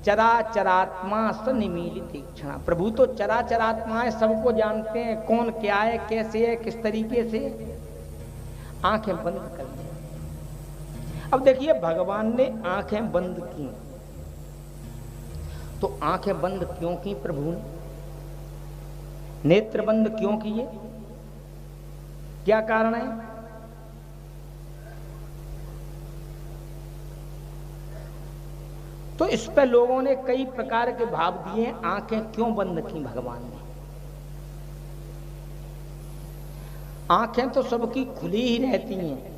चराचरात्मा सनिमीलित तीक्ष्णा। प्रभु तो चराचरात्मा है, सबको जानते हैं, कौन क्या है, कैसे है, किस तरीके से। आंखें बंद कर ली। अब देखिए भगवान ने आंखें बंद की, तो आंखें बंद क्यों की प्रभु ने? नेत्र बंद क्यों किए? क्या कारण है? तो इस पे लोगों ने कई प्रकार के भाव दिए। आंखें क्यों बंद की भगवान ने? आंखें तो सबकी खुली ही रहती हैं,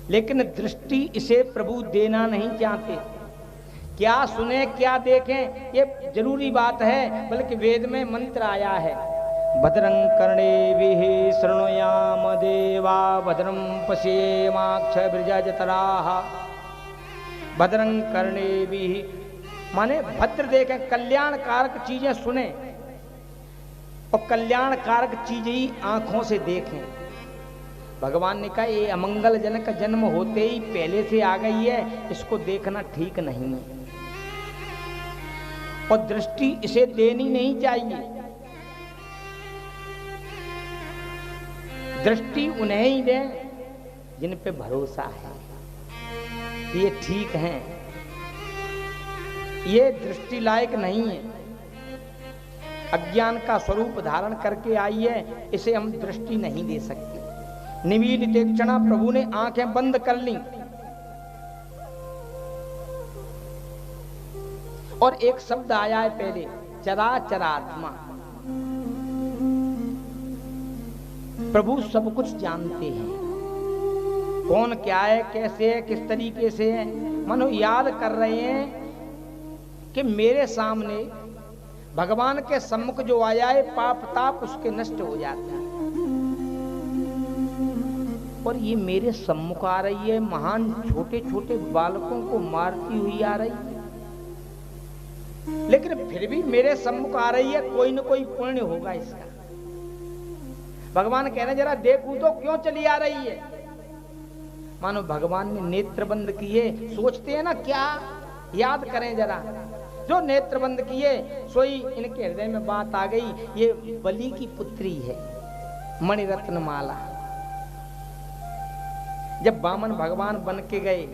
लेकिन दृष्टि इसे प्रभु देना नहीं चाहते। क्या सुने क्या देखें ये जरूरी बात है, बल्कि वेद में मंत्र आया है, भद्रं कर्णेभिः शृणुयाम देवा भद्रं पश्येमाक्षभिर्यजत्राः। भद्रं कर्णेभिः माने भद्र देखें, कल्याणकारक चीजें सुने और कल्याणकारक चीजें ही आंखों से देखें। भगवान ने कहा ये अमंगलजनक जन्म होते ही पहले से आ गई है, इसको देखना ठीक नहीं है और दृष्टि इसे देनी नहीं चाहिए। दृष्टि उन्हें ही दें जिन पे भरोसा है, ये ठीक हैं, ये दृष्टि लायक नहीं है, अज्ञान का स्वरूप धारण करके आई है, इसे हम दृष्टि नहीं दे सकते। निमीलित तीक्ष्णा, प्रभु ने आंखें बंद कर ली और एक शब्द आया है पहले, चराचरात्मा। प्रभु सब कुछ जानते हैं, कौन क्या है, कैसे है, किस तरीके से है। मानो याद कर रहे हैं कि मेरे सामने भगवान के सम्मुख जो आया है, पाप ताप उसके नष्ट हो जाता है, और ये मेरे सम्मुख आ रही है, महान छोटे छोटे बालकों को मारती हुई आ रही है, लेकिन फिर भी मेरे सम्मुख आ रही है, कोई न कोई पुण्य होगा इसका। भगवान कह रहे जरा देखूं तो क्यों चली आ रही है। मानो भगवान ने नेत्र बंद किए, सोचते हैं ना क्या, याद करें जरा, जो नेत्र बंद किए सोई इनके हृदय में बात आ गई, ये बलि की पुत्री है मणिरत्न माला। जब वामन भगवान बन के गए,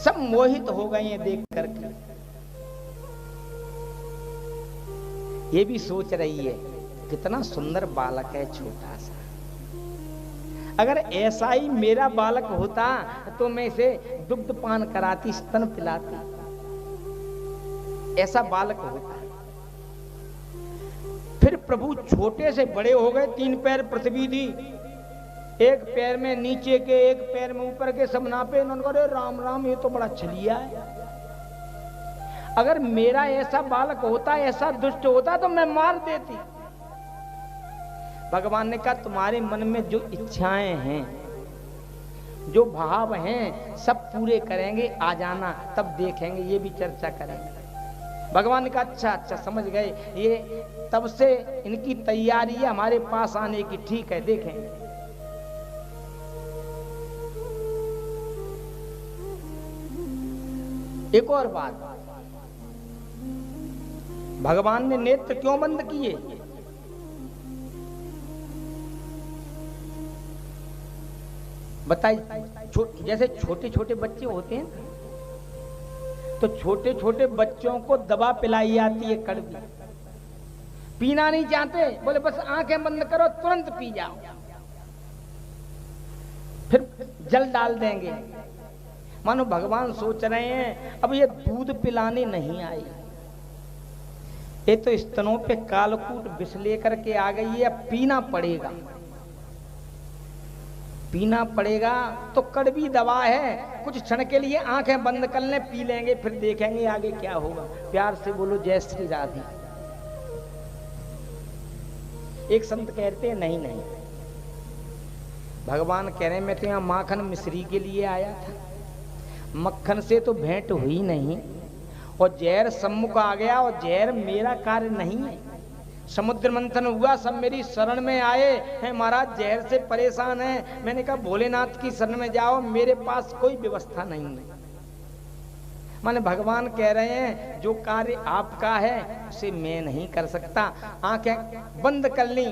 सब मोहित हो गए हैं देख करके। ये भी सोच रही है कितना सुंदर बालक है, छोटा सा, अगर ऐसा ही मेरा बालक होता तो मैं इसे दुग्ध पान कराती, स्तन पिलाती, ऐसा बालक होता। फिर प्रभु छोटे से बड़े हो गए, 3 पैर पृथ्वी थी, एक पैर में नीचे के, एक पैर में ऊपर के, सब नापे। उन्होंने कहा राम राम ये तो बड़ा छलिया है, अगर मेरा ऐसा बालक होता, ऐसा दुष्ट होता तो मैं मार देती। भगवान ने कहा तुम्हारे मन में जो इच्छाएं हैं, जो भाव हैं, सब पूरे करेंगे, आ जाना, तब देखेंगे, ये भी चर्चा करेंगे। भगवान ने कहा अच्छा अच्छा समझ गए, ये तब से इनकी तैयारी है हमारे पास आने की, ठीक है देखेंगे। एक और बात, भगवान ने नेत्र क्यों बंद किए? बताइए। जैसे छोटे छोटे बच्चे होते हैं तो छोटे छोटे बच्चों को दवा पिलाई जाती है कड़वी, पीना नहीं चाहते, बोले बस आंखें बंद करो तुरंत पी जाओ, फिर जल डाल देंगे। मानो भगवान सोच रहे हैं अब ये दूध पिलाने नहीं आई, ये तो स्तनों पे कालकूट विष लेकर के आ गई है, पीना पड़ेगा, पीना पड़ेगा। तो कड़वी दवा है, कुछ क्षण के लिए आंखें बंद कर लें, पी लेंगे, फिर देखेंगे आगे क्या होगा। प्यार से बोलो जय श्री राधे। एक संत कहते हैं नहीं नहीं, भगवान कह रहे हैं मैं तो यहाँ माखन मिश्री के लिए आया था, मक्खन से तो भेंट हुई नहीं, और जहर सम्मुख आ गया, और जहर मेरा कार्य नहीं है, समुद्र मंथन हुआ, सब मेरी शरण में आए हैं, महाराज जहर से परेशान है। मैंने कहा भोलेनाथ की शरण में जाओ, मेरे पास कोई व्यवस्था नहीं है। माने भगवान कह रहे हैं जो कार्य आपका है उसे मैं नहीं कर सकता। आंखें बंद कर ली।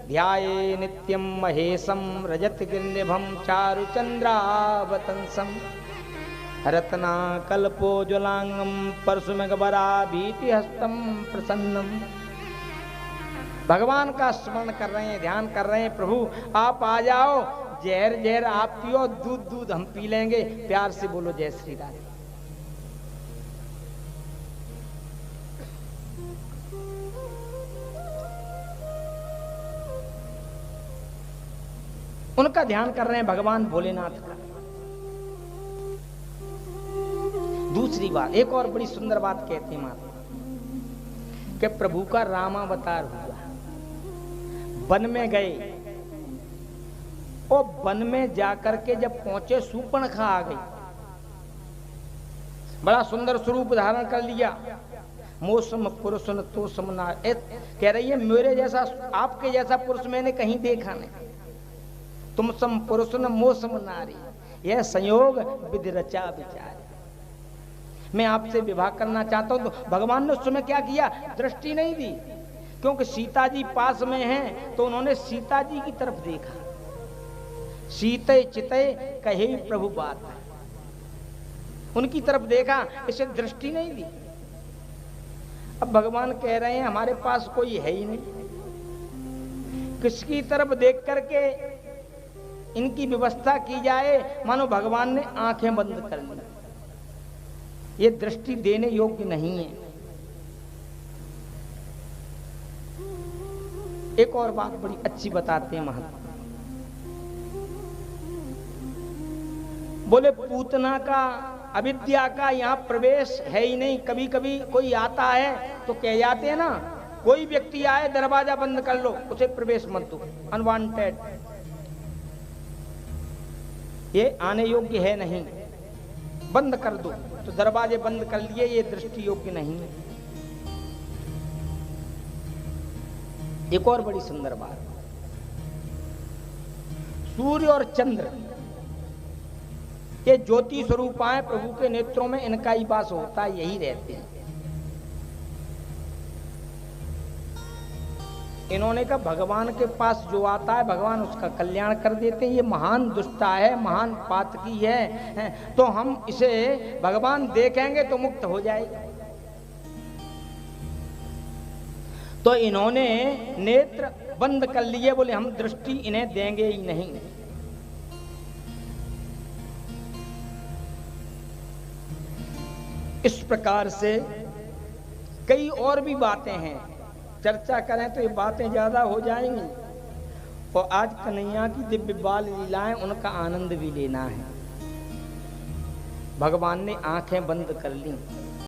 ध्याये नित्यम महेशम रजत गिरिभम चारु चंद्रावतंसम रत्ना कल्पो ज्वलांगम परशुमेघबरा भीति हस्तम प्रसन्नम। भगवान का स्मरण कर रहे हैं, ध्यान कर रहे हैं, प्रभु आप आ जाओ, जहर जहर आप पियो, दूध दूध हम पी लेंगे। प्यार से बोलो जय श्री राधे। उनका ध्यान कर रहे हैं भगवान भोलेनाथ का। दूसरी बात, एक और बड़ी सुंदर बात कहते हैं माता कि प्रभु का रामावतार हुआ, वन में गए और वन में जाकर के जब पहुंचे सूर्पणखा आ गई, बड़ा सुंदर स्वरूप धारण कर लिया। मौसम पुरुष न तो समना, कह रही है मेरे जैसा आपके जैसा पुरुष मैंने कहीं देखा नहीं। तुम सम पुरुष न मौसम नारी, यह संयोग विधि रचा विचार। मैं आपसे विवाह करना चाहता हूं। तो भगवान ने उस समय क्या किया, दृष्टि नहीं दी, क्योंकि सीता जी पास में हैं, तो उन्होंने सीता जी की तरफ देखा। सीते चिते कहे प्रभु बात, उनकी तरफ देखा, इसे दृष्टि नहीं दी। अब भगवान कह रहे हैं हमारे पास कोई है ही नहीं, किसकी तरफ देख करके इनकी व्यवस्था की जाए। मानो भगवान ने आंखें बंद कर ली, ये दृष्टि देने योग्य नहीं है। एक और बात बड़ी अच्छी बताते हैं महात्मा, बोले पूतना का अविद्या का यहाँ प्रवेश है ही नहीं। कभी कभी कोई आता है तो कह जाते हैं ना, कोई व्यक्ति आए दरवाजा बंद कर लो, उसे प्रवेश मत दो, अनवांटेड, ये आने योग्य है नहीं, बंद कर दो। तो दरवाजे बंद कर लिए, ये दृष्टि योग्य नहीं है। एक और बड़ी सुंदर बात, सूर्य और चंद्र ये ज्योति स्वरूप आए प्रभु के नेत्रों में, इनका ही वास होता है, यही रहते हैं। इन्होंने कहा भगवान के पास जो आता है भगवान उसका कल्याण कर देते हैं। ये महान दुष्टा है, महान पातकी है, तो हम इसे भगवान देखेंगे तो मुक्त हो जाएगा। तो इन्होंने नेत्र बंद कर लिए, बोले हम दृष्टि इन्हें देंगे ही नहीं। इस प्रकार से कई और भी बातें हैं, चर्चा करें तो ये बातें ज्यादा हो जाएंगी। और आज कन्हैया की दिव्य बाल लीलाएं, उनका आनंद भी लेना है। भगवान ने आंखें बंद कर ली,